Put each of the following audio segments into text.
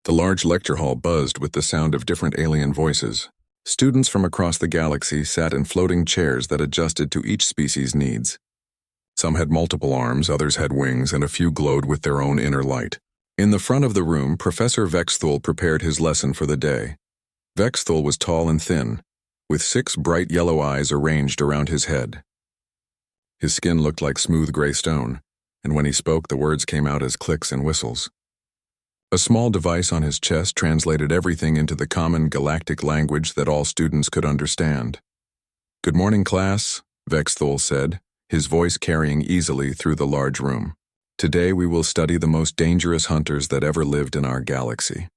The large lecture hall buzzed with the sound of different alien voices. Students from across the galaxy sat in floating chairs that adjusted to each species' needs. Some had multiple arms, others had wings, and a few glowed with their own inner light. In the front of the room, Professor Vexthul prepared his lesson for the day. Vexthul was tall and thin, with 6 bright yellow eyes arranged around his head. His skin looked like smooth gray stone, and when he spoke, the words came out as clicks and whistles. A small device on his chest translated everything into the common galactic language that all students could understand. "Good morning, class," Vexthul said, his voice carrying easily through the large room. "Today we will study the most dangerous hunters that ever lived in our galaxy."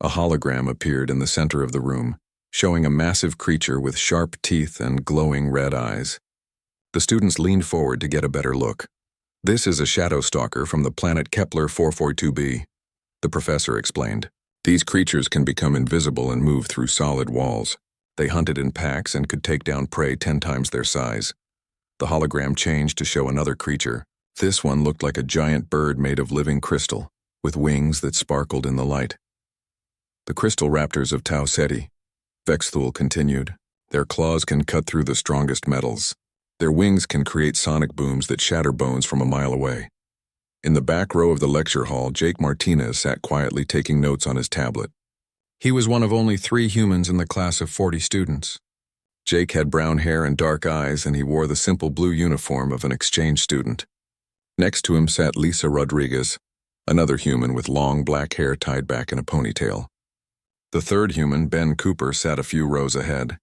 A hologram appeared in the center of the room, showing a massive creature with sharp teeth and glowing red eyes. The students leaned forward to get a better look. "This is a shadow stalker from the planet Kepler 442b, the professor explained. "These creatures can become invisible and move through solid walls. They hunted in packs and could take down prey 10 times their size." The hologram changed to show another creature. This one looked like a giant bird made of living crystal, with wings that sparkled in the light. "The crystal raptors of Tau Ceti," Vexthul continued. "Their claws can cut through the strongest metals. Their wings can create sonic booms that shatter bones from a mile away." In the back row of the lecture hall, Jake Martinez sat quietly taking notes on his tablet. He was one of only 3 humans in the class of 40 students. Jake had brown hair and dark eyes, and he wore the simple blue uniform of an exchange student. Next to him sat Lisa Rodriguez, another human with long black hair tied back in a ponytail. The third human, Ben Cooper, sat a few rows ahead.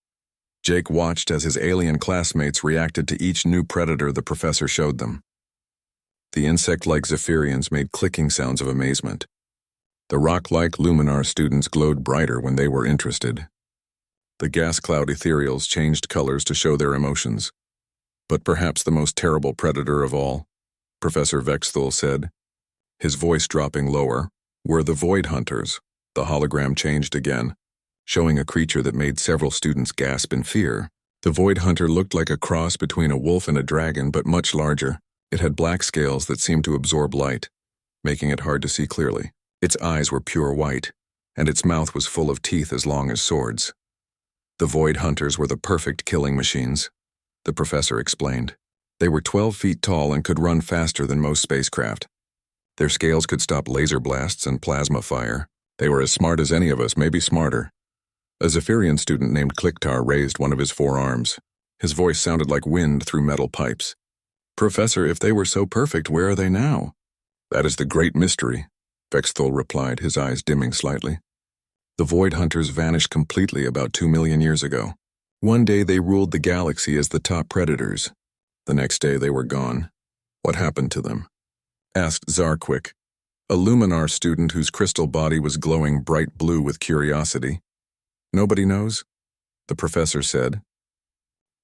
Jake watched as his alien classmates reacted to each new predator the professor showed them. The insect-like Zephyrians made clicking sounds of amazement. The rock-like Luminar students glowed brighter when they were interested. The gas cloud ethereals changed colors to show their emotions. But perhaps the most terrible predator of all, Professor Vexthul said, his voice dropping lower, were the Void Hunters. The hologram changed again, showing a creature that made several students gasp in fear. The Void Hunter looked like a cross between a wolf and a dragon, but much larger. It had black scales that seemed to absorb light, making it hard to see clearly. Its eyes were pure white, and its mouth was full of teeth as long as swords. The Void Hunters were the perfect killing machines, the professor explained. They were 12 feet tall and could run faster than most spacecraft. Their scales could stop laser blasts and plasma fire. They were as smart as any of us, maybe smarter. A Zephyrian student named Kliktar raised one of his 4 arms. His voice sounded like wind through metal pipes. "Professor, if they were so perfect, where are they now?" "That is the great mystery," Vexthul replied, his eyes dimming slightly. "The Void Hunters vanished completely about 2 million years ago. One day they ruled the galaxy as the top predators. The next day they were gone. What happened to them?" asked Zarquick, a Luminar student whose crystal body was glowing bright blue with curiosity. "Nobody knows," the professor said.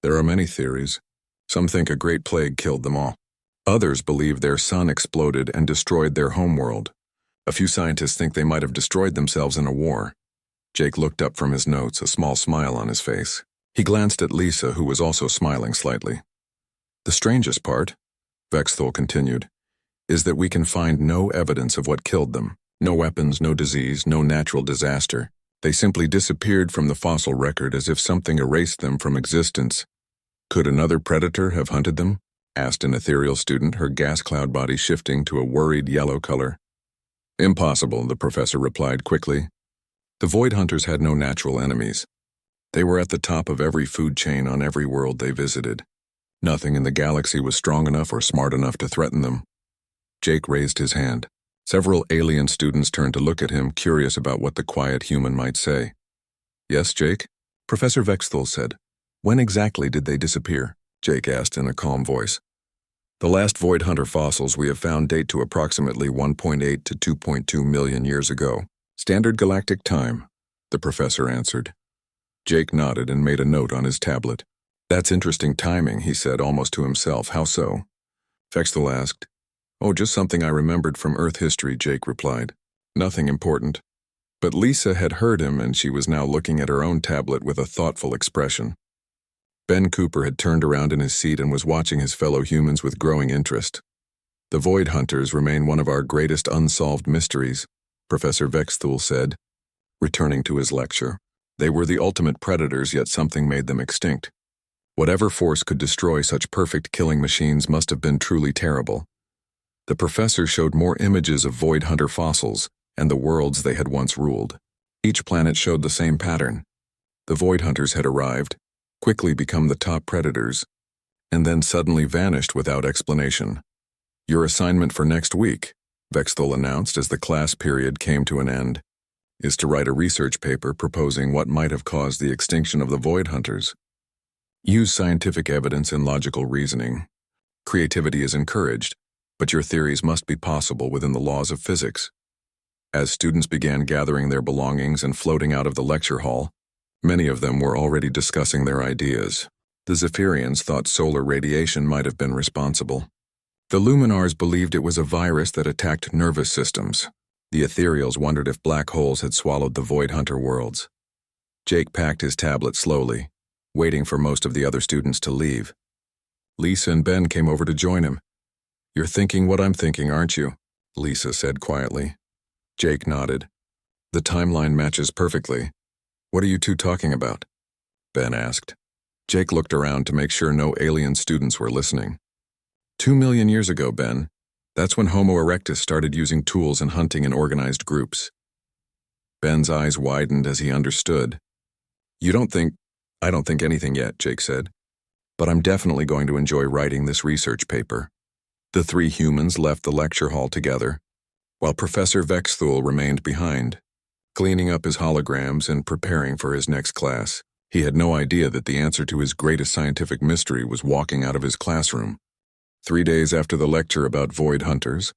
"There are many theories. Some think a great plague killed them all. Others believe their sun exploded and destroyed their homeworld. A few scientists think they might have destroyed themselves in a war." Jake looked up from his notes, a small smile on his face. He glanced at Lisa, who was also smiling slightly. "The strangest part," Vexthul continued, "is that we can find no evidence of what killed them. No weapons, no disease, no natural disaster. They simply disappeared from the fossil record as if something erased them from existence." "Could another predator have hunted them?" asked an ethereal student, her gas cloud body shifting to a worried yellow color. "Impossible," the professor replied quickly. "The Void Hunters had no natural enemies. They were at the top of every food chain on every world they visited. Nothing in the galaxy was strong enough or smart enough to threaten them." Jake raised his hand. Several alien students turned to look at him, curious about what the quiet human might say. "Yes, Jake?" Professor Vexthul said. "When exactly did they disappear?" Jake asked in a calm voice. "The last Void Hunter fossils we have found date to approximately 1.8 to 2.2 million years ago. Standard galactic time," the professor answered. Jake nodded and made a note on his tablet. "That's interesting timing," he said almost to himself. "How so?" Vexthul asked. "Oh, just something I remembered from Earth history," Jake replied. "Nothing important." But Lisa had heard him, and she was now looking at her own tablet with a thoughtful expression. Ben Cooper had turned around in his seat and was watching his fellow humans with growing interest. "The Void Hunters remain one of our greatest unsolved mysteries," Professor Vexthul said, returning to his lecture. They were the ultimate predators, yet something made them extinct. Whatever force could destroy such perfect killing machines must have been truly terrible. The professor showed more images of void hunter fossils and the worlds they had once ruled. Each planet showed the same pattern. The void hunters had arrived, quickly become the top predators, and then suddenly vanished without explanation. Your assignment for next week, Vexthul announced as the class period came to an end, is to write a research paper proposing what might have caused the extinction of the void hunters. Use scientific evidence and logical reasoning. Creativity is encouraged, but your theories must be possible within the laws of physics. As students began gathering their belongings and floating out of the lecture hall, many of them were already discussing their ideas. The Zephyrians thought solar radiation might have been responsible. The Luminars believed it was a virus that attacked nervous systems. The Ethereals wondered if black holes had swallowed the void hunter worlds. Jake packed his tablet slowly, waiting for most of the other students to leave. Lisa and Ben came over to join him. "You're thinking what I'm thinking, aren't you?" Lisa said quietly. Jake nodded. "The timeline matches perfectly. What are you two talking about?" Ben asked. Jake looked around to make sure no alien students were listening. 2 million years ago, Ben. That's when Homo erectus started using tools and hunting in organized groups. Ben's eyes widened as he understood. I don't think anything yet," Jake said. "But I'm definitely going to enjoy writing this research paper." The three humans left the lecture hall together, while Professor Vexthul remained behind, cleaning up his holograms and preparing for his next class. He had no idea that the answer to his greatest scientific mystery was walking out of his classroom. 3 days after the lecture about void hunters,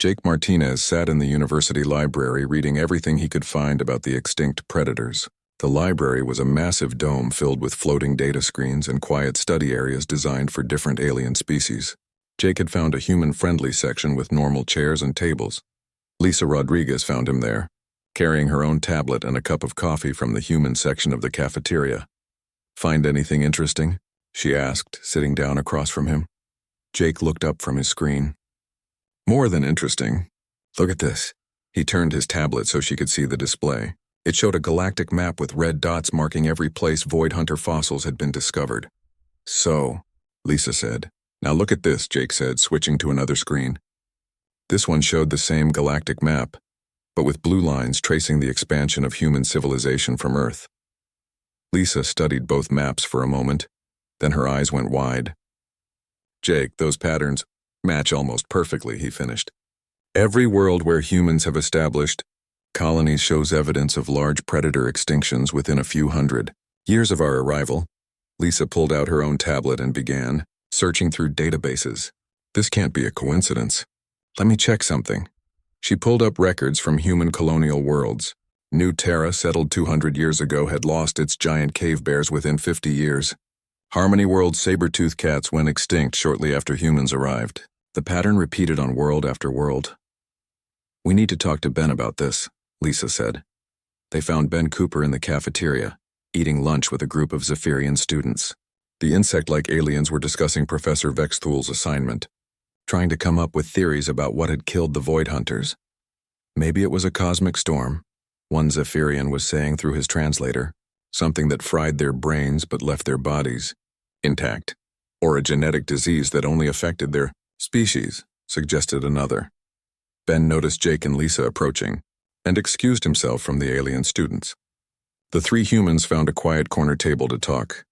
Jake Martinez sat in the university library reading everything he could find about the extinct predators. The library was a massive dome filled with floating data screens and quiet study areas designed for different alien species. Jake had found a human-friendly section with normal chairs and tables. Lisa Rodriguez found him there, carrying her own tablet and a cup of coffee from the human section of the cafeteria. "Find anything interesting?" she asked, sitting down across from him. Jake looked up from his screen. "More than interesting. Look at this." He turned his tablet so she could see the display. It showed a galactic map with red dots marking every place void hunter fossils had been discovered. "So," Lisa said. "Now look at this," Jake said, switching to another screen. This one showed the same galactic map, but with blue lines tracing the expansion of human civilization from Earth. Lisa studied both maps for a moment, then her eyes went wide. "Jake, those patterns match almost perfectly," he finished. "Every world where humans have established colonies shows evidence of large predator extinctions within a few hundred years of our arrival." Lisa pulled out her own tablet and began searching through databases. "This can't be a coincidence. Let me check something." She pulled up records from human colonial worlds. New Terra, settled 200 years ago, had lost its giant cave bears within 50 years. Harmony World's saber-toothed cats went extinct shortly after humans arrived. The pattern repeated on world after world. "We need to talk to Ben about this," Lisa said. They found Ben Cooper in the cafeteria, eating lunch with a group of Zephyrian students. The insect-like aliens were discussing Professor Vexthul's assignment, trying to come up with theories about what had killed the void hunters. "Maybe it was a cosmic storm," one Zephyrian was saying through his translator, "something that fried their brains but left their bodies intact. Or a genetic disease that only affected their species," suggested another. Ben noticed Jake and Lisa approaching, and excused himself from the alien students. The three humans found a quiet corner table to talk.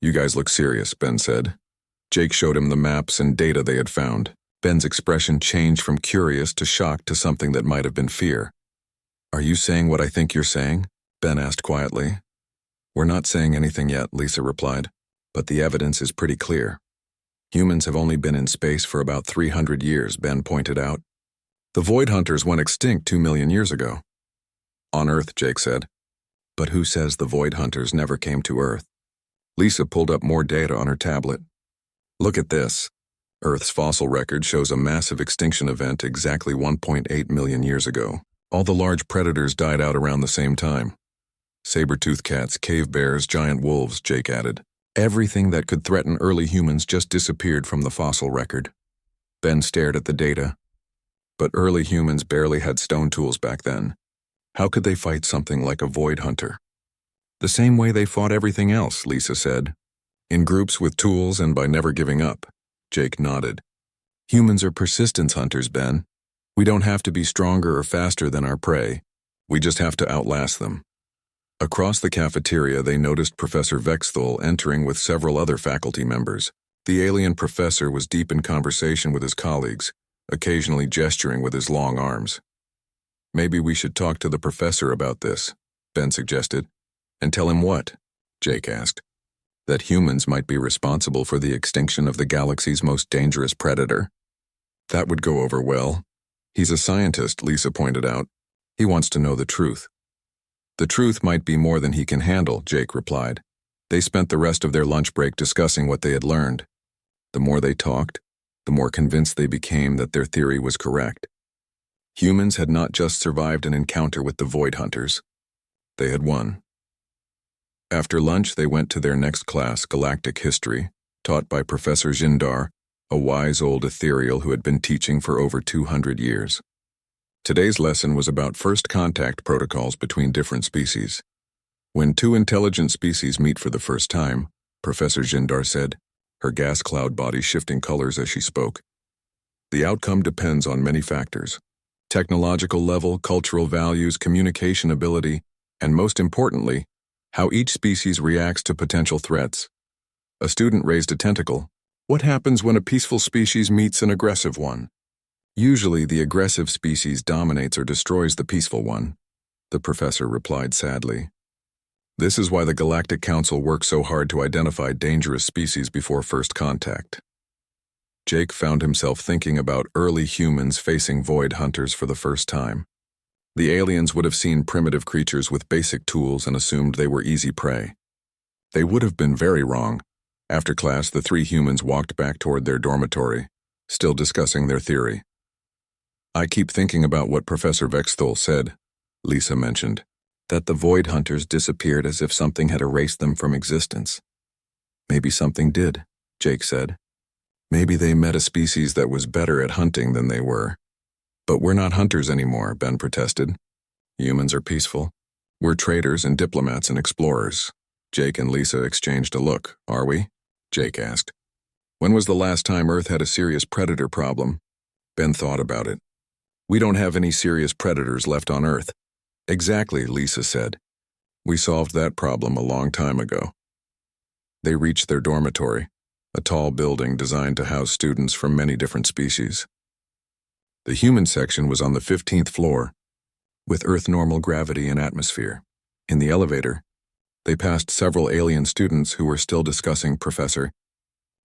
"You guys look serious," Ben said. Jake showed him the maps and data they had found. Ben's expression changed from curious to shocked to something that might have been fear. "Are you saying what I think you're saying?" Ben asked quietly. "We're not saying anything yet," Lisa replied, "but the evidence is pretty clear. Humans have only been in space for about 300 years, Ben pointed out. The void hunters went extinct 2 million years ago. "On Earth," Jake said. "But who says the void hunters never came to Earth?" Lisa pulled up more data on her tablet. "Look at this. Earth's fossil record shows a massive extinction event exactly 1.8 million years ago. All the large predators died out around the same time. Saber-toothed cats, cave bears, giant wolves," Jake added. "Everything that could threaten early humans just disappeared from the fossil record." Ben stared at the data. But early humans barely had stone tools back then. How could they fight something like a void hunter? The same way they fought everything else, Lisa said. In groups with tools and by never giving up. Jake nodded. Humans are persistence hunters, Ben. We don't have to be stronger or faster than our prey. We just have to outlast them. Across the cafeteria, they noticed Professor Vexthul entering with several other faculty members. The alien professor was deep in conversation with his colleagues, occasionally gesturing with his long arms. Maybe we should talk to the professor about this, Ben suggested. And tell him what? Jake asked. That humans might be responsible for the extinction of the galaxy's most dangerous predator. That would go over well. He's a scientist, Lisa pointed out. He wants to know the truth. The truth might be more than he can handle, Jake replied. They spent the rest of their lunch break discussing what they had learned. The more they talked, the more convinced they became that their theory was correct. Humans had not just survived an encounter with the Void Hunters. They had won. After lunch, they went to their next class, Galactic History, taught by Professor Jindar, a wise old ethereal who had been teaching for over 200 years. Today's lesson was about first contact protocols between different species. When two intelligent species meet for the first time, Professor Jindar said, her gas cloud body shifting colors as she spoke. The outcome depends on many factors. Technological level, cultural values, communication ability, and most importantly, how each species reacts to potential threats. A student raised a tentacle. What happens when a peaceful species meets an aggressive one? Usually, the aggressive species dominates or destroys the peaceful one, the professor replied sadly. This is why the Galactic Council works so hard to identify dangerous species before first contact. Jake found himself thinking about early humans facing void hunters for the first time. The aliens would have seen primitive creatures with basic tools and assumed they were easy prey. They would have been very wrong. After class, the three humans walked back toward their dormitory, still discussing their theory. I keep thinking about what Professor Vexthul said, Lisa mentioned, that the void hunters disappeared as if something had erased them from existence. Maybe something did, Jake said. Maybe they met a species that was better at hunting than they were. But we're not hunters anymore, Ben protested. Humans are peaceful. We're traders and diplomats and explorers. Jake and Lisa exchanged a look. Are we? Jake asked. When was the last time Earth had a serious predator problem? Ben thought about it. We don't have any serious predators left on Earth. Exactly, Lisa said. We solved that problem a long time ago. They reached their dormitory, a tall building designed to house students from many different species. The human section was on the 15th floor, with Earth normal gravity and atmosphere. In the elevator, they passed several alien students who were still discussing Professor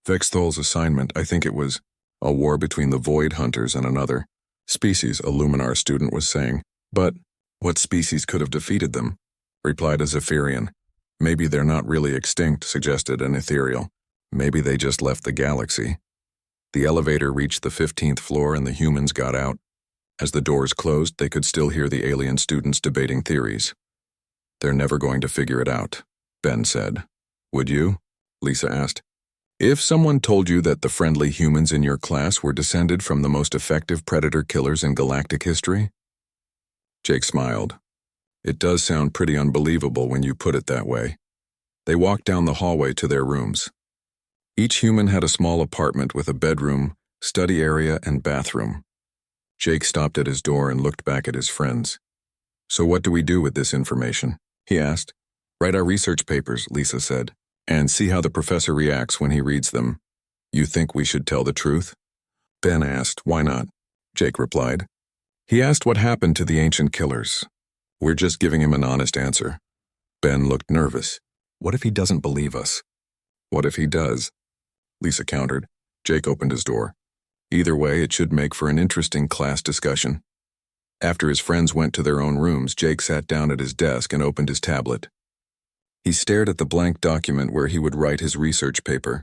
Vexthul's assignment. I think it was a war between the Void Hunters and another species, a Luminar student was saying. But what species could have defeated them? Replied a Zephyrian. Maybe they're not really extinct, suggested an ethereal. Maybe they just left the galaxy. The elevator reached the 15th floor and the humans got out. As the doors closed, they could still hear the alien students debating theories. They're never going to figure it out, Ben said. Would you? Lisa asked. If someone told you that the friendly humans in your class were descended from the most effective predator killers in galactic history? Jake smiled. It does sound pretty unbelievable when you put it that way. They walked down the hallway to their rooms. Each human had a small apartment with a bedroom, study area, and bathroom. Jake stopped at his door and looked back at his friends. So what do we do with this information? He asked. Write our research papers, Lisa said, and see how the professor reacts when he reads them. You think we should tell the truth? Ben asked. Why not? Jake replied. He asked what happened to the ancient killers. We're just giving him an honest answer. Ben looked nervous. What if he doesn't believe us? What if he does? Lisa countered. Jake opened his door. Either way, it should make for an interesting class discussion. After his friends went to their own rooms, Jake sat down at his desk and opened his tablet. He stared at the blank document where he would write his research paper.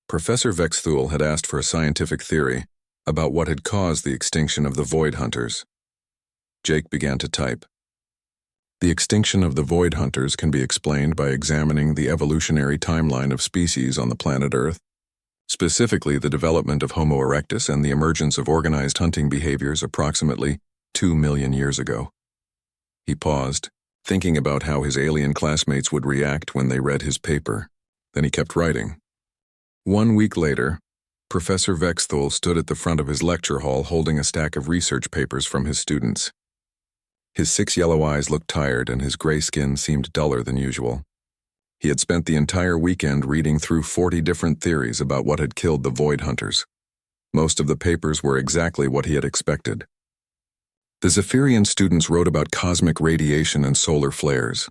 Professor Vexthul had asked for a scientific theory about what had caused the extinction of the Void Hunters. Jake began to type. The extinction of the Void Hunters can be explained by examining the evolutionary timeline of species on the planet Earth. specifically the development of Homo erectus and the emergence of organized hunting behaviors approximately 2 million years ago. He paused, thinking about how his alien classmates would react when they read his paper. Then he kept writing. 1 week later, Professor Vexthul stood at the front of his lecture hall holding a stack of research papers from his students. His 6 yellow eyes looked tired and his gray skin seemed duller than usual. He had spent the entire weekend reading through 40 different theories about what had killed the Void Hunters. Most of the papers were exactly what he had expected. The Zephyrian students wrote about cosmic radiation and solar flares.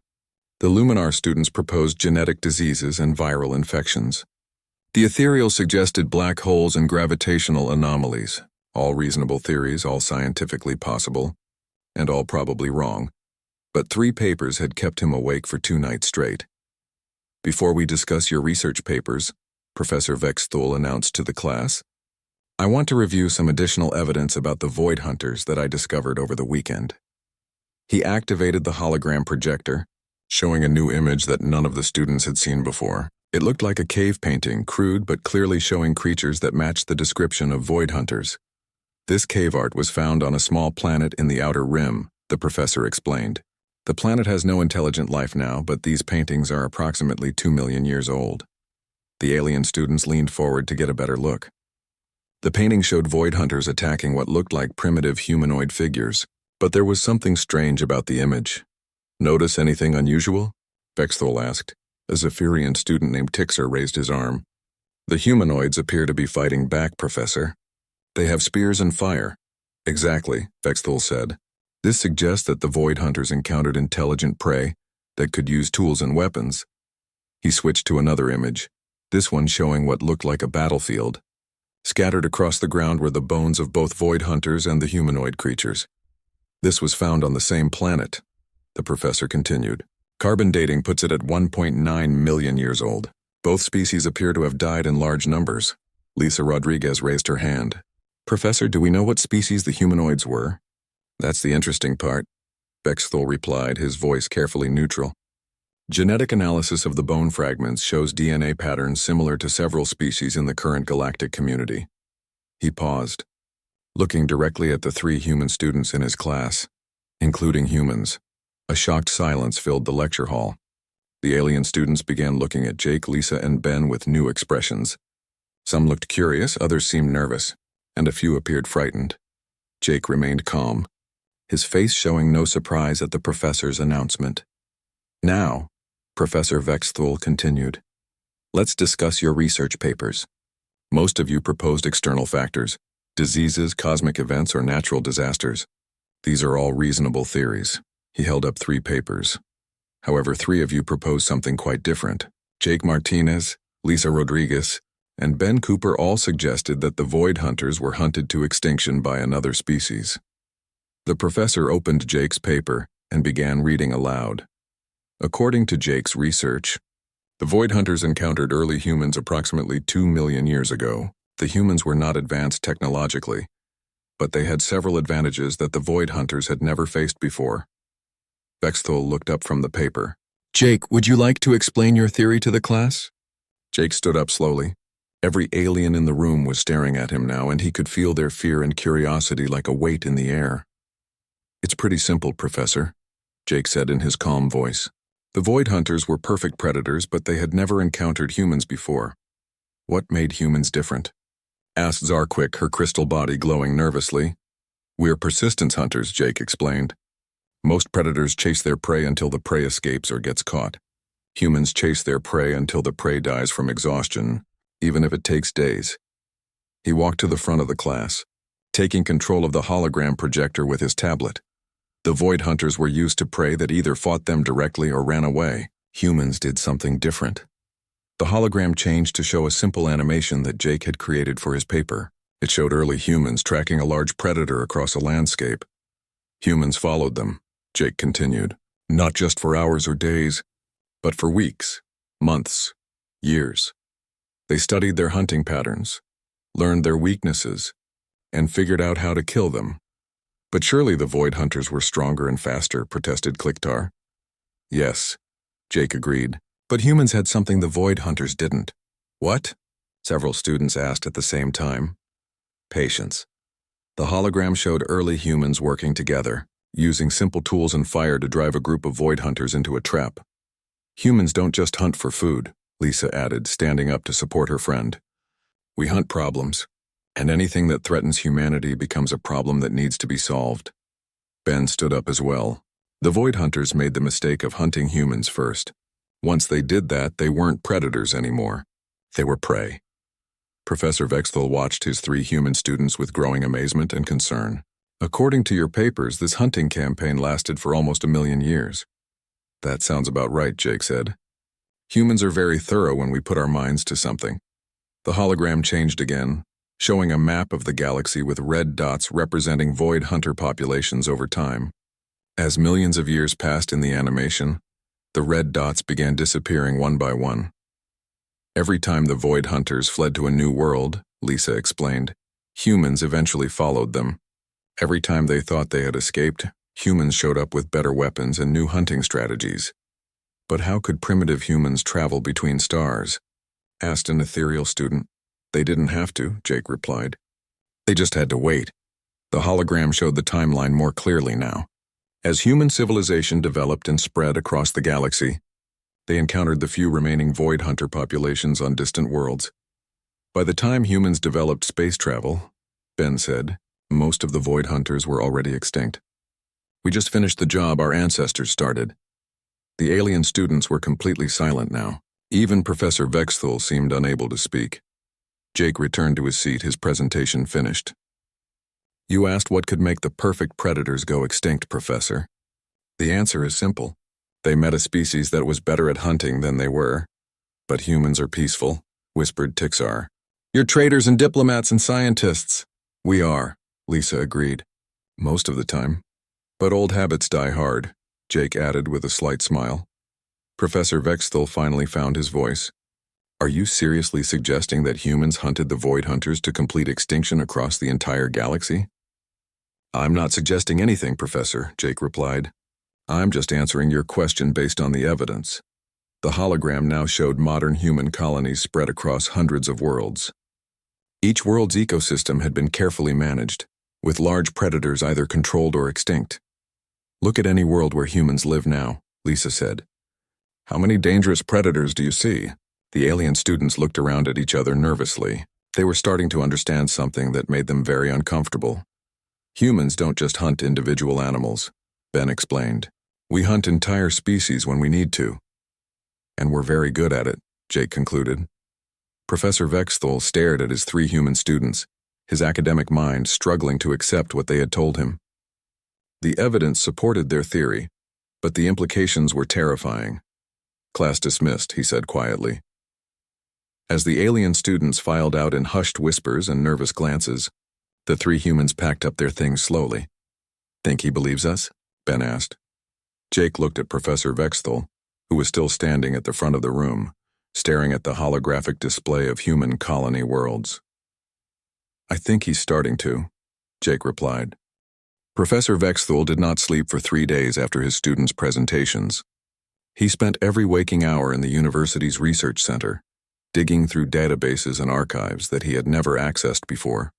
The Luminar students proposed genetic diseases and viral infections. The Ethereal suggested black holes and gravitational anomalies, all reasonable theories, all scientifically possible, and all probably wrong. But 3 papers had kept him awake for 2 nights straight. Before we discuss your research papers, Professor Vexthul announced to the class, I want to review some additional evidence about the Void Hunters that I discovered over the weekend. He activated the hologram projector, showing a new image that none of the students had seen before. It looked like a cave painting, crude but clearly showing creatures that matched the description of Void Hunters. This cave art was found on a small planet in the outer rim, the professor explained. The planet has no intelligent life now, but these paintings are approximately 2 million years old. The alien students leaned forward to get a better look. The painting showed Void Hunters attacking what looked like primitive humanoid figures, but there was something strange about the image. Notice anything unusual? Vexthul asked. A Zephyrian student named Tixer raised his arm. The humanoids appear to be fighting back, Professor. They have spears and fire. Exactly, Vexthul said. This suggests that the Void Hunters encountered intelligent prey that could use tools and weapons. He switched to another image, this one showing what looked like a battlefield. Scattered across the ground were the bones of both Void Hunters and the humanoid creatures. This was found on the same planet, the professor continued. Carbon dating puts it at 1.9 million years old. Both species appear to have died in large numbers. Lisa Rodriguez raised her hand. Professor, do we know what species the humanoids were? That's the interesting part, Vexthul replied, his voice carefully neutral. Genetic analysis of the bone fragments shows DNA patterns similar to several species in the current galactic community. He paused, looking directly at the 3 human students in his class, including humans. A shocked silence filled the lecture hall. The alien students began looking at Jake, Lisa, and Ben with new expressions. Some looked curious, others seemed nervous, and a few appeared frightened. Jake remained calm, his face showing no surprise at the professor's announcement. Now, Professor Vexthul continued, let's discuss your research papers. Most of you proposed external factors, diseases, cosmic events, or natural disasters. These are all reasonable theories. He held up 3 papers. However, 3 of you proposed something quite different. Jake Martinez, Lisa Rodriguez, and Ben Cooper all suggested that the Void Hunters were hunted to extinction by another species. The professor opened Jake's paper and began reading aloud. According to Jake's research, the Void Hunters encountered early humans approximately 2 million years ago. The humans were not advanced technologically, but they had several advantages that the Void Hunters had never faced before. Vexthul looked up from the paper. Jake, would you like to explain your theory to the class? Jake stood up slowly. Every alien in the room was staring at him now, and he could feel their fear and curiosity like a weight in the air. It's pretty simple, Professor, Jake said in his calm voice. The Void Hunters were perfect predators, but they had never encountered humans before. What made humans different? Asked Zarquick, her crystal body glowing nervously. We're persistence hunters, Jake explained. Most predators chase their prey until the prey escapes or gets caught. Humans chase their prey until the prey dies from exhaustion, even if it takes days. He walked to the front of the class, taking control of the hologram projector with his tablet. The Void Hunters were used to prey that either fought them directly or ran away. Humans did something different. The hologram changed to show a simple animation that Jake had created for his paper. It showed early humans tracking a large predator across a landscape. Humans followed them, Jake continued, not just for hours or days, but for weeks, months, years. They studied their hunting patterns, learned their weaknesses, and figured out how to kill them. But surely the Void Hunters were stronger and faster, protested Kliktar. Yes, Jake agreed, but humans had something the Void Hunters didn't. What? Several students asked at the same time. Patience. The hologram showed early humans working together, using simple tools and fire to drive a group of void hunters into a trap. Humans don't just hunt for food, Lisa added, standing up to support her friend. We hunt problems, and anything that threatens humanity becomes a problem that needs to be solved. Ben stood up as well. The void hunters made the mistake of hunting humans first. Once they did that, they weren't predators anymore. They were prey. Professor Vexthal watched his 3 human students with growing amazement and concern. According to your papers, this hunting campaign lasted for almost 1,000,000 years. That sounds about right, Jake said. Humans are very thorough when we put our minds to something. The hologram changed again, showing a map of the galaxy with red dots representing void hunter populations over time. As millions of years passed in the animation, the red dots began disappearing one by one. Every time the void hunters fled to a new world, Lisa explained, humans eventually followed them. Every time they thought they had escaped, humans showed up with better weapons and new hunting strategies. But how could primitive humans travel between stars? Asked an ethereal student. They didn't have to, Jake replied. They just had to wait. The hologram showed the timeline more clearly now. As human civilization developed and spread across the galaxy, they encountered the few remaining void hunter populations on distant worlds. By the time humans developed space travel, Ben said, most of the void hunters were already extinct. We just finished the job our ancestors started. The alien students were completely silent now. Even Professor Vexthal seemed unable to speak. Jake returned to his seat, his presentation finished. You asked what could make the perfect predators go extinct, Professor. The answer is simple. They met a species that was better at hunting than they were. But humans are peaceful, whispered Tixar. You're traitors and diplomats and scientists. We are, Lisa agreed. Most of the time. But old habits die hard, Jake added with a slight smile. Professor Vexthal finally found his voice. Are you seriously suggesting that humans hunted the void hunters to complete extinction across the entire galaxy? I'm not suggesting anything, Professor, Jake replied. I'm just answering your question based on the evidence. The hologram now showed modern human colonies spread across hundreds of worlds. Each world's ecosystem had been carefully managed, with large predators either controlled or extinct. Look at any world where humans live now, Lisa said. How many dangerous predators do you see? The alien students looked around at each other nervously. They were starting to understand something that made them very uncomfortable. Humans don't just hunt individual animals, Ben explained. We hunt entire species when we need to. And we're very good at it, Jake concluded. Professor Vexthal stared at his 3 human students, his academic mind struggling to accept what they had told him. The evidence supported their theory, but the implications were terrifying. Class dismissed, he said quietly. As the alien students filed out in hushed whispers and nervous glances, the 3 humans packed up their things slowly. Think he believes us? Ben asked. Jake looked at Professor Vexthal, who was still standing at the front of the room, staring at the holographic display of human colony worlds. I think he's starting to, Jake replied. Professor Vexthal did not sleep for 3 days after his students' presentations. He spent every waking hour in the university's research center, digging through databases and archives that he had never accessed before.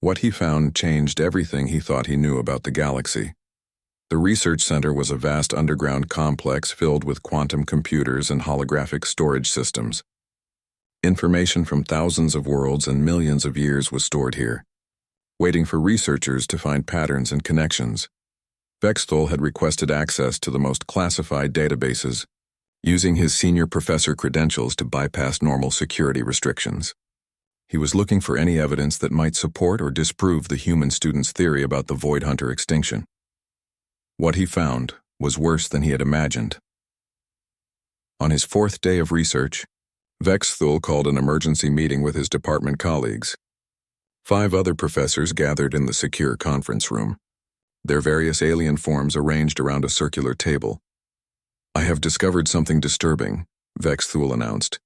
What he found changed everything he thought he knew about the galaxy. The research center was a vast underground complex filled with quantum computers and holographic storage systems. Information from thousands of worlds and millions of years was stored here, waiting for researchers to find patterns and connections. Vexthal had requested access to the most classified databases, using his senior professor credentials to bypass normal security restrictions. He was looking for any evidence that might support or disprove the human student's theory about the void hunter extinction. What he found was worse than he had imagined. On his 4th day of research, Vexthal called an emergency meeting with his department colleagues. 5 other professors gathered in the secure conference room, their various alien forms arranged around a circular table. I have discovered something disturbing, Vexthal announced,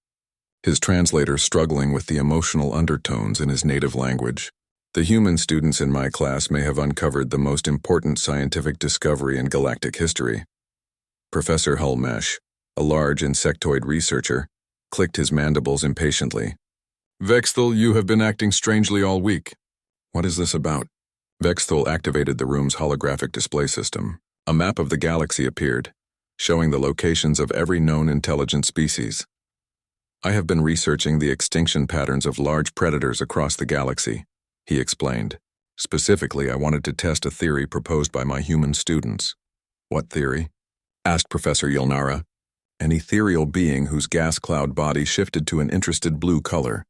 his translator struggling with the emotional undertones in his native language. The human students in my class may have uncovered the most important scientific discovery in galactic history. Professor Hulmesh, a large insectoid researcher, clicked his mandibles impatiently. Vexthal, you have been acting strangely all week. What is this about? Vexthal activated the room's holographic display system. A map of the galaxy appeared, showing the locations of every known intelligent species. I have been researching the extinction patterns of large predators across the galaxy, he explained. Specifically, I wanted to test a theory proposed by my human students. What theory? Asked Professor Yilnara. An ethereal being whose gas cloud body shifted to an interested blue color.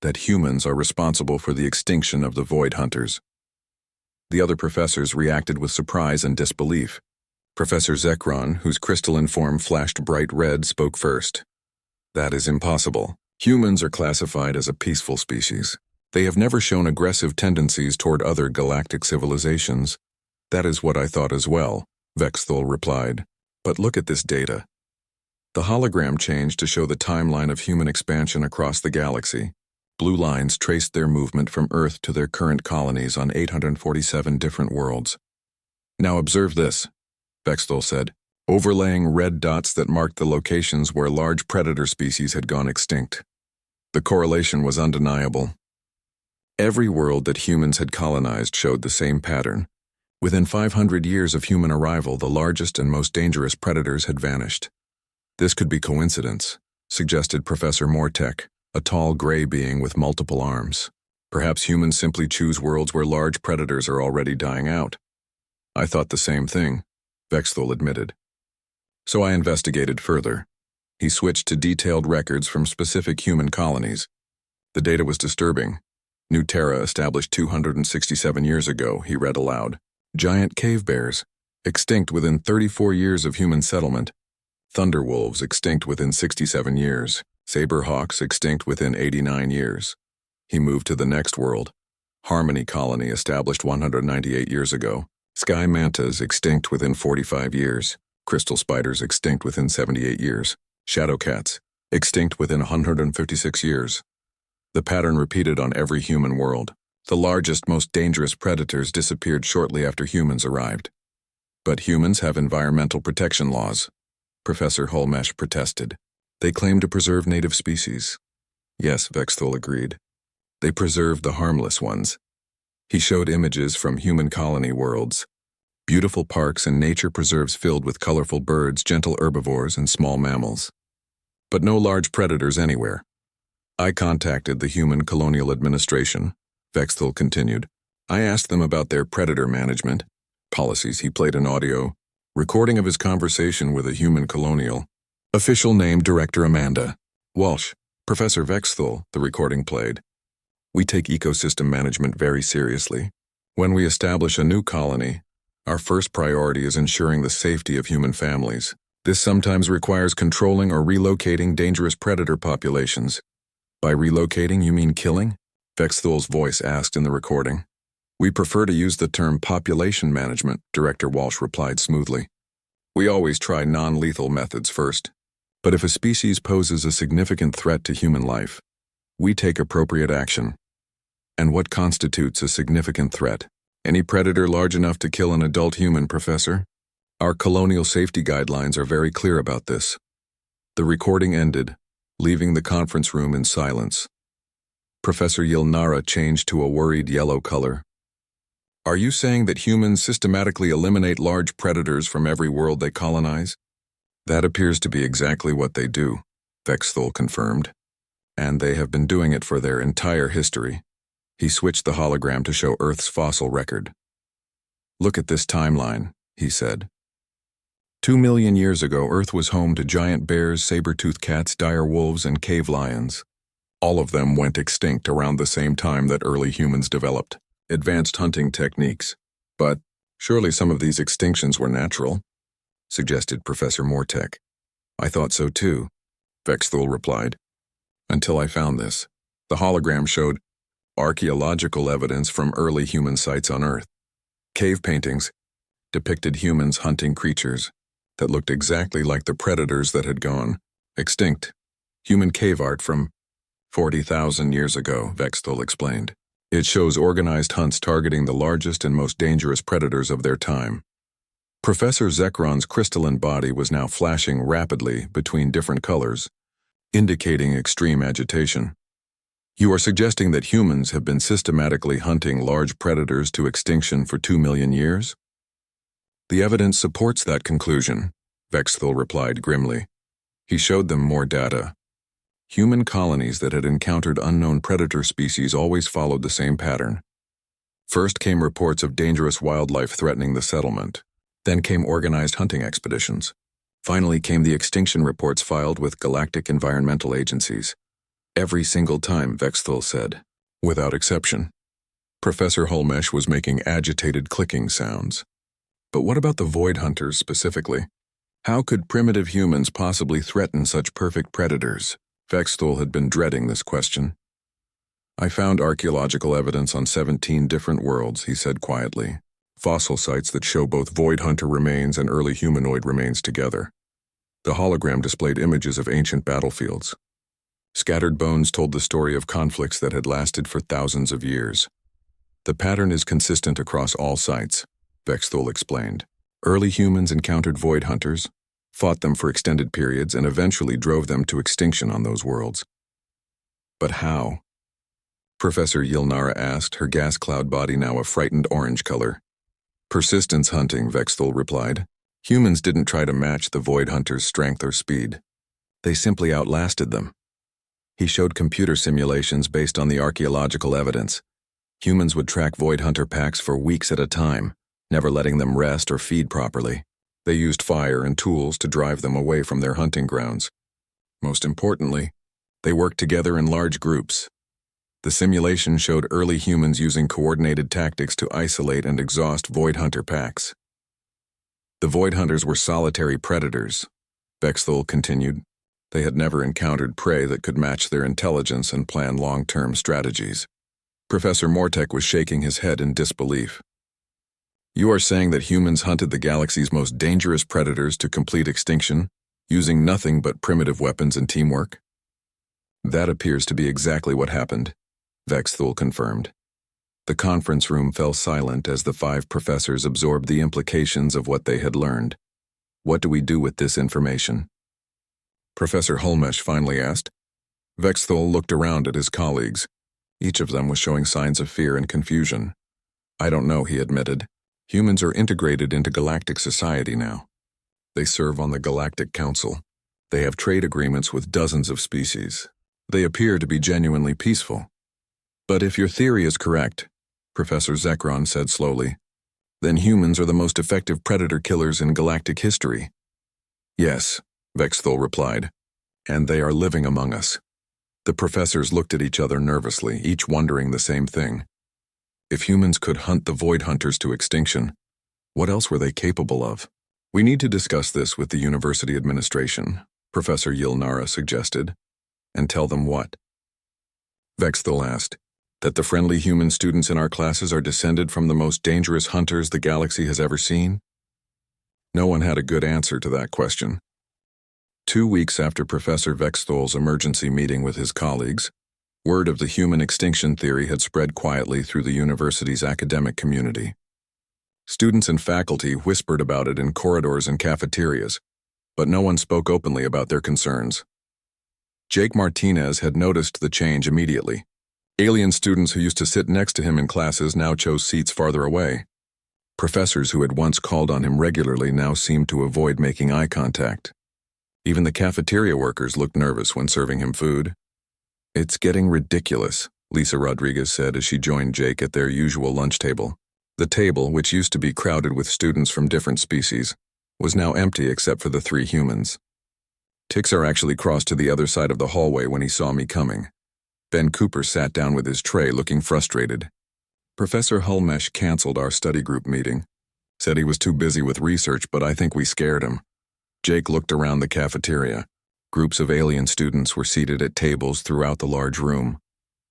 That humans are responsible for the extinction of the Void Hunters. The other professors reacted with surprise and disbelief. Professor Zekron, whose crystalline form flashed bright red, spoke first. That is impossible. Humans are classified as a peaceful species. They have never shown aggressive tendencies toward other galactic civilizations. That is what I thought as well, Vexthal replied. But look at this data. The hologram changed to show the timeline of human expansion across the galaxy. Blue lines traced their movement from Earth to their current colonies on 847 different worlds. Now observe this, Vexthal said, overlaying red dots that marked the locations where large predator species had gone extinct. The correlation was undeniable. Every world that humans had colonized showed the same pattern. Within 500 years of human arrival, the largest and most dangerous predators had vanished. This could be coincidence, suggested Professor Mortek, a tall gray being with multiple arms. Perhaps humans simply choose worlds where large predators are already dying out. I thought the same thing, Vexthal admitted. So I investigated further. He switched to detailed records from specific human colonies. The data was disturbing. New Terra established 267 years ago, he read aloud. Giant cave bears, extinct within 34 years of human settlement. Thunderwolves, extinct within 67 years. Saberhawks, extinct within 89 years. He moved to the next world. Harmony Colony, established 198 years ago. Sky mantas, extinct within 45 years. Crystal spiders, extinct within 78 years. Shadowcats, extinct within 156 years. The pattern repeated on every human world. The largest, most dangerous predators disappeared shortly after humans arrived. But humans have environmental protection laws, Professor Holmesh protested. They claim to preserve native species. Yes, Vexthal agreed. They preserve the harmless ones. He showed images from human colony worlds. Beautiful parks and nature preserves filled with colorful birds, gentle herbivores, and small mammals. But no large predators anywhere. I contacted the Human Colonial Administration, Vexthal continued. I asked them about their predator management policies. He played an audio recording of his conversation with a human colonial. Official name Director Amanda Walsh. Professor Vexthal, the recording played. We take ecosystem management very seriously. When we establish a new colony, our first priority is ensuring the safety of human families. This sometimes requires controlling or relocating dangerous predator populations. By relocating, you mean killing? Vexthal's voice asked in the recording. We prefer to use the term population management, Director Walsh replied smoothly. We always try non-lethal methods first. But if a species poses a significant threat to human life, we take appropriate action. And what constitutes a significant threat? Any predator large enough to kill an adult human, Professor? Our colonial safety guidelines are very clear about this. The recording ended, leaving the conference room in silence. Professor Yilnara changed to a worried yellow color. Are you saying that humans systematically eliminate large predators from every world they colonize? That appears to be exactly what they do, Vexthal confirmed. And they have been doing it for their entire history. He switched the hologram to show Earth's fossil record. Look at this timeline, he said. 2 million years ago, Earth was home to giant bears, saber-toothed cats, dire wolves, and cave lions. All of them went extinct around the same time that early humans developed advanced hunting techniques. But surely some of these extinctions were natural, suggested Professor Mortek. I thought so too, Vexthal replied. Until I found this. The hologram showed archaeological evidence from early human sites on Earth. Cave paintings depicted humans hunting creatures that looked exactly like the predators that had gone extinct. Human cave art from 40,000 years ago, Vexthal explained. It shows organized hunts targeting the largest and most dangerous predators of their time. Professor Zekron's crystalline body was now flashing rapidly between different colors, indicating extreme agitation. You are suggesting that humans have been systematically hunting large predators to extinction for 2 million years? The evidence supports that conclusion, Vexthul replied grimly. He showed them more data. Human colonies that had encountered unknown predator species always followed the same pattern. First came reports of dangerous wildlife threatening the settlement. Then came organized hunting expeditions. Finally came the extinction reports filed with galactic environmental agencies. Every single time, Vexthul said, without exception. Professor Holmesh was making agitated clicking sounds. But what about the void hunters specifically? How could primitive humans possibly threaten such perfect predators? Vexthul had been dreading this question. I found archaeological evidence on 17 different worlds, he said quietly. Fossil sites that show both void hunter remains and early humanoid remains together. The hologram displayed images of ancient battlefields. Scattered bones told the story of conflicts that had lasted for thousands of years. The pattern is consistent across all sites, Vexthul explained. Early humans encountered void hunters, fought them for extended periods, and eventually drove them to extinction on those worlds. But how? Professor Yilnara asked, her gas cloud body now a frightened orange color. Persistence hunting, Vexthul replied. Humans didn't try to match the void hunters' strength or speed. They simply outlasted them. He showed computer simulations based on the archaeological evidence. Humans would track void hunter packs for weeks at a time, never letting them rest or feed properly. They used fire and tools to drive them away from their hunting grounds. Most importantly, they worked together in large groups. The simulation showed early humans using coordinated tactics to isolate and exhaust void hunter packs. The void hunters were solitary predators, Vexthul continued. They had never encountered prey that could match their intelligence and plan long-term strategies. Professor Mortek was shaking his head in disbelief. You are saying that humans hunted the galaxy's most dangerous predators to complete extinction, using nothing but primitive weapons and teamwork? That appears to be exactly what happened, Vexthul confirmed. The conference room fell silent as the 5 professors absorbed the implications of what they had learned. What do we do with this information? Professor Holmesh finally asked. Vexthul looked around at his colleagues. Each of them was showing signs of fear and confusion. I don't know, he admitted. Humans are integrated into galactic society now. They serve on the Galactic Council. They have trade agreements with dozens of species. They appear to be genuinely peaceful. But if your theory is correct, Professor Zekron said slowly, then humans are the most effective predator killers in galactic history. Yes, Vexthul replied, and they are living among us. The professors looked at each other nervously, each wondering the same thing. If humans could hunt the void hunters to extinction, what else were they capable of? We need to discuss this with the university administration, Professor Yilnara suggested. And tell them what? Vexthul asked. That the friendly human students in our classes are descended from the most dangerous hunters the galaxy has ever seen? No one had a good answer to that question. 2 weeks after Professor Vexthul's emergency meeting with his colleagues, word of the human extinction theory had spread quietly through the university's academic community. Students and faculty whispered about it in corridors and cafeterias, but no one spoke openly about their concerns. Jake Martinez had noticed the change immediately. Alien students who used to sit next to him in classes now chose seats farther away. Professors who had once called on him regularly now seemed to avoid making eye contact. Even the cafeteria workers looked nervous when serving him food. It's getting ridiculous, Lisa Rodriguez said as she joined Jake at their usual lunch table. The table, which used to be crowded with students from different species, was now empty except for the 3 humans. Tixar actually crossed to the other side of the hallway when he saw me coming. Ben Cooper sat down with his tray looking frustrated. Professor Holmesh canceled our study group meeting. Said he was too busy with research, but I think we scared him. Jake looked around the cafeteria. Groups of alien students were seated at tables throughout the large room,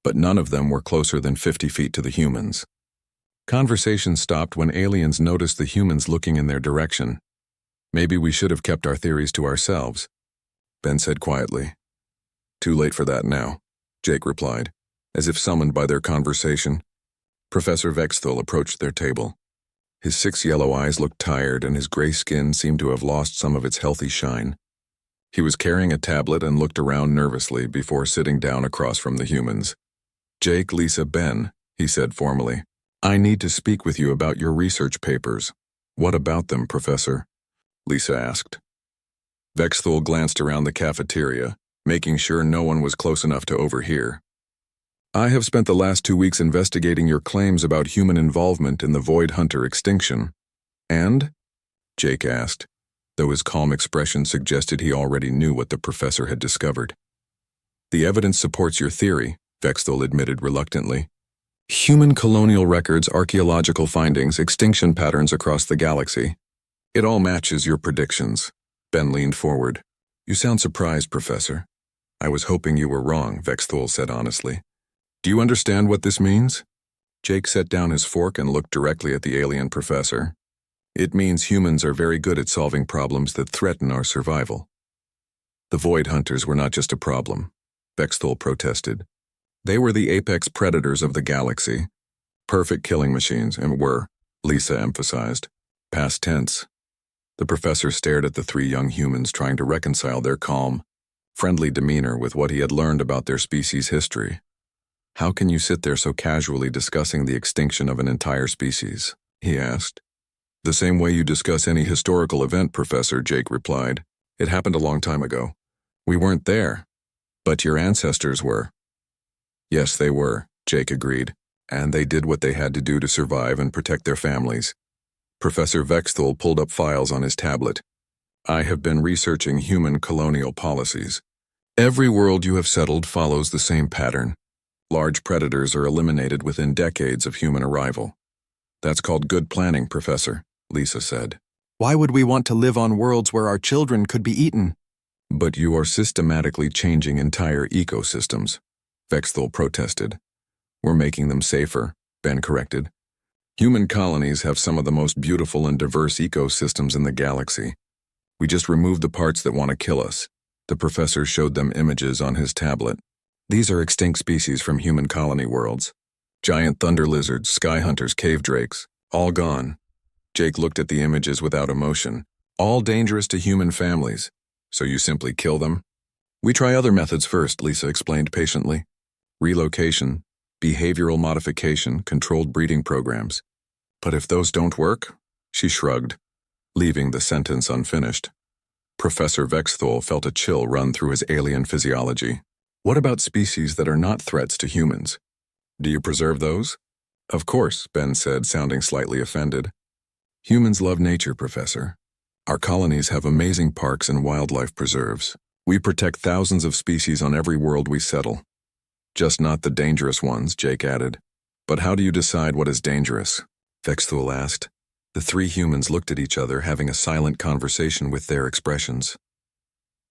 but none of them were closer than 50 feet to the humans. Conversation stopped when aliens noticed the humans looking in their direction. Maybe we should have kept our theories to ourselves, Ben said quietly. Too late for that now, Jake replied, as if summoned by their conversation. Professor Vexthul approached their table. His 6 yellow eyes looked tired and his gray skin seemed to have lost some of its healthy shine. He was carrying a tablet and looked around nervously before sitting down across from the humans. Jake, Lisa, Ben, he said formally. I need to speak with you about your research papers. What about them, Professor? Lisa asked. Vexthul glanced around the cafeteria, making sure no one was close enough to overhear. I have spent the last 2 weeks investigating your claims about human involvement in the Void Hunter extinction. And? Jake asked, though his calm expression suggested he already knew what the professor had discovered. The evidence supports your theory, Vexthul admitted reluctantly. Human colonial records, archaeological findings, extinction patterns across the galaxy. It all matches your predictions. Ben leaned forward. You sound surprised, Professor. I was hoping you were wrong, Vexthul said honestly. Do you understand what this means? Jake set down his fork and looked directly at the alien professor. It means humans are very good at solving problems that threaten our survival. The Void Hunters were not just a problem, Vexthul protested. They were the apex predators of the galaxy. Perfect killing machines, and were, Lisa emphasized. Past tense. The professor stared at the 3 young humans trying to reconcile their calm, friendly demeanor with what he had learned about their species' history. How can you sit there so casually discussing the extinction of an entire species? He asked. The same way you discuss any historical event, Professor, Jake replied. It happened a long time ago. We weren't there, but your ancestors were. Yes, they were, Jake agreed, and they did what they had to do to survive and protect their families. Professor Vexthul pulled up files on his tablet. I have been researching human colonial policies. Every world you have settled follows the same pattern. Large predators are eliminated within decades of human arrival. That's called good planning, Professor, Lisa said. Why would we want to live on worlds where our children could be eaten? But you are systematically changing entire ecosystems, Vexthul protested. We're making them safer, Ben corrected. Human colonies have some of the most beautiful and diverse ecosystems in the galaxy. We just removed the parts that want to kill us. The professor showed them images on his tablet. These are extinct species from human colony worlds. Giant thunder lizards, sky hunters, cave drakes, all gone. Jake looked at the images without emotion. All dangerous to human families. So you simply kill them? We try other methods first, Lisa explained patiently. Relocation, behavioral modification, controlled breeding programs. But if those don't work? She shrugged, leaving the sentence unfinished. Professor Vexthul felt a chill run through his alien physiology. What about species that are not threats to humans? Do you preserve those? Of course, Ben said, sounding slightly offended. Humans love nature, Professor. Our colonies have amazing parks and wildlife preserves. We protect thousands of species on every world we settle. Just not the dangerous ones, Jake added. But how do you decide what is dangerous? Vexthul asked. The 3 humans looked at each other, having a silent conversation with their expressions.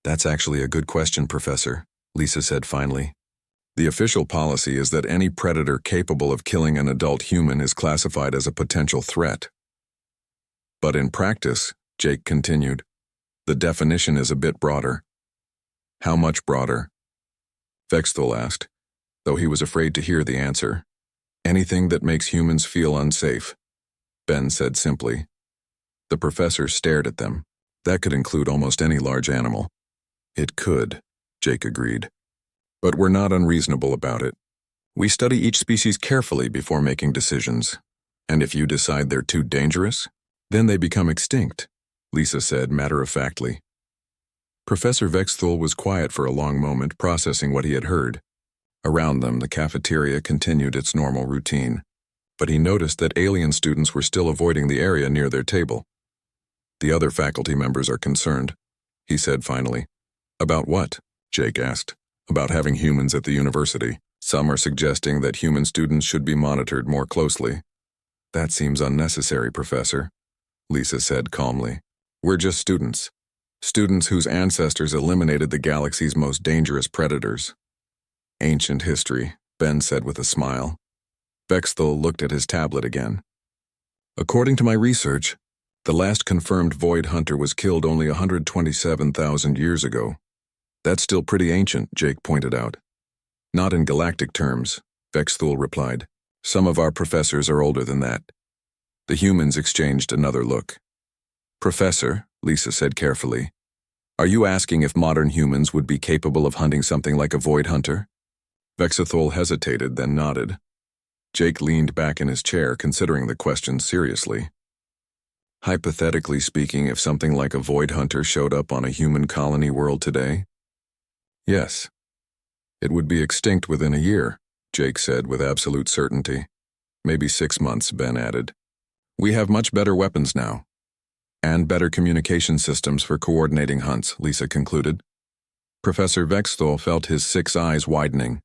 That's actually a good question, Professor, Lisa said finally. The official policy is that any predator capable of killing an adult human is classified as a potential threat. But in practice, Jake continued, the definition is a bit broader. How much broader? Vexthul asked, though he was afraid to hear the answer. Anything that makes humans feel unsafe, Ben said simply. The professor stared at them. That could include almost any large animal. It could, Jake agreed. But we're not unreasonable about it. We study each species carefully before making decisions. And if you decide they're too dangerous, then they become extinct, Lisa said matter-of-factly. Professor Vexthul was quiet for a long moment, processing what he had heard. Around them, the cafeteria continued its normal routine. But he noticed that alien students were still avoiding the area near their table. The other faculty members are concerned, he said finally. About what? Jake asked. About having humans at the university. Some are suggesting that human students should be monitored more closely. That seems unnecessary, Professor, Lisa said calmly. We're just students. Students whose ancestors eliminated the galaxy's most dangerous predators. Ancient history, Ben said with a smile. Vexthul looked at his tablet again. According to my research, the last confirmed Void Hunter was killed only 127,000 years ago. That's still pretty ancient, Jake pointed out. Not in galactic terms, Vexthul replied. Some of our professors are older than that. The humans exchanged another look. Professor, Lisa said carefully, are you asking if modern humans would be capable of hunting something like a Void Hunter? Vexithol hesitated, then nodded. Jake leaned back in his chair, considering the question seriously. Hypothetically speaking, if something like a void hunter showed up on a human colony world today? Yes. It would be extinct within a year, Jake said with absolute certainty. Maybe 6 months, Ben added. We have much better weapons now. And better communication systems for coordinating hunts, Lisa concluded. Professor Vexthol felt his 6 eyes widening.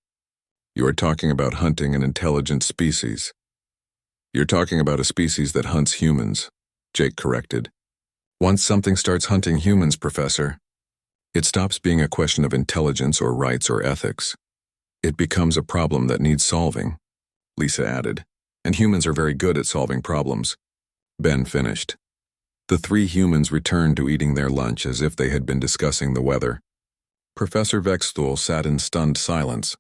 You are talking about hunting an intelligent species. You're talking about a species that hunts humans, Jake corrected. Once something starts hunting humans, Professor, it stops being a question of intelligence or rights or ethics. It becomes a problem that needs solving, Lisa added. And humans are very good at solving problems. Ben finished. The 3 humans returned to eating their lunch as if they had been discussing the weather. Professor Vexthol sat in stunned silence,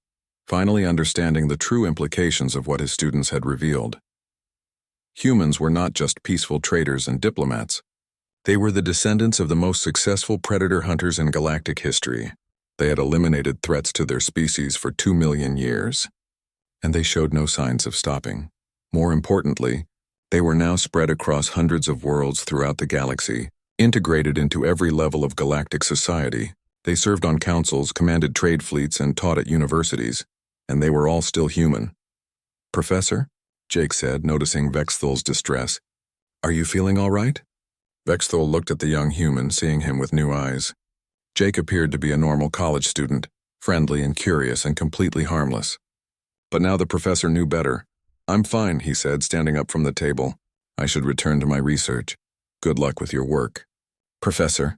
finally understanding the true implications of what his students had revealed. Humans were not just peaceful traders and diplomats. They were the descendants of the most successful predator hunters in galactic history. They had eliminated threats to their species for 2 million years, and they showed no signs of stopping. More importantly, they were now spread across hundreds of worlds throughout the galaxy, integrated into every level of galactic society. They served on councils, commanded trade fleets, and taught at universities, and they were all still human. Professor, Jake said, noticing Vexthol's distress. Are you feeling all right? Vexthol looked at the young human, seeing him with new eyes. Jake appeared to be a normal college student, friendly and curious and completely harmless. But now the professor knew better. I'm fine, he said, standing up from the table. I should return to my research. Good luck with your work. Professor,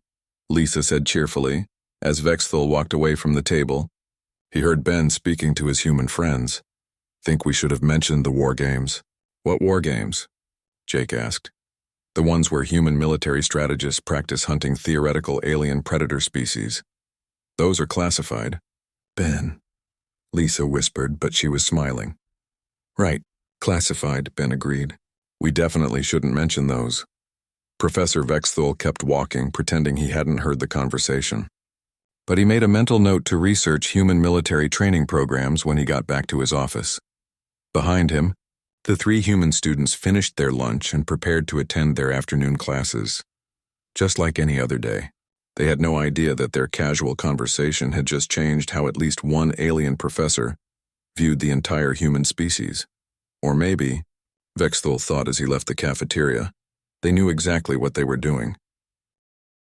Lisa said cheerfully, as Vexthol walked away from the table. He heard Ben speaking to his human friends. Think we should have mentioned the war games. What war games? Jake asked. The ones where human military strategists practice hunting theoretical alien predator species. Those are classified. Ben, Lisa whispered, but she was smiling. Right. Classified, Ben agreed. We definitely shouldn't mention those. Professor Vexthol kept walking, pretending he hadn't heard the conversation. But he made a mental note to research human military training programs when he got back to his office. Behind him, the 3 human students finished their lunch and prepared to attend their afternoon classes. Just like any other day, they had no idea that their casual conversation had just changed how at least one alien professor viewed the entire human species. Or maybe, Vexthol thought as he left the cafeteria, they knew exactly what they were doing.